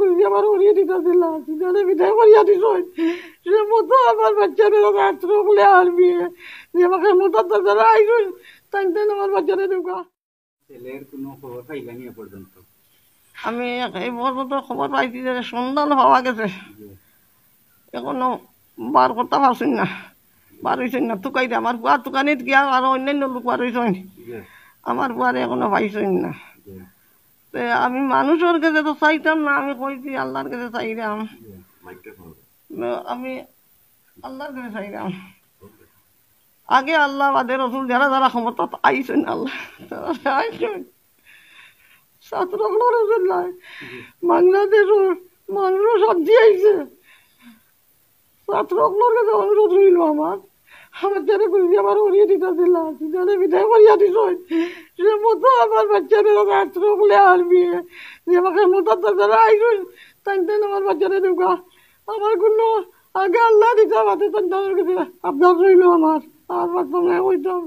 করেছি আমার উড়িয়ে দিতে দিলাম সিনারে বিদায় করিয়া দিস সে মতো আমার বাচ্চারে রাত্র বলে আরবি যে আমাকে মোটা যারা আইসুন তাই তাই আমার বাচ্চারে ঢুকা ছেলের কোনো খবর পাইলানি এ পর্যন্ত? আমি এই পর্যন্ত খবর পাইছি যে সন্ধান হওয়া গেছে, এখনো বার করতে পারছেন না, বার হয়েছেন না তুকাইতে আমার বুয়ার দোকানিত গিয়া আর অন্যান্য লোক বার হয়েছেন, আমার বুয়ারে এখনো পাইছেন না। আমি মানুষের কাছে তো চাইতাম না, আমি কইছি আল্লাহর কাছে চাইলাম, আমি আল্লাহর কাছে চাইলাম। আগে আল্লাহ বাদে রসুল যারা যারা ক্ষমতা আইসেন আল্লাহ তারা আইসেন ছাত্রগুলো রসুল নাই বাংলাদেশের মানুষও সবজি আইছে ছাত্রগুলোর কাছে অনুরোধ হইল আমার যারা করেছি আমার উড়িয়ে দিতে দিলাম যারা বিদায় করিয়া দিস সে মতো আমার বাচ্চারে ছাত্র বলে আরবি যে আমাকে মোটা যারা আইসুন তাই তাই আমার বাচ্চারে ঢুকা আমার কোনো আগে আল্লাহ দিতে আমাদের সন্তানের কাছে আপনার রইল আমার আর বাচ্চা হইতাম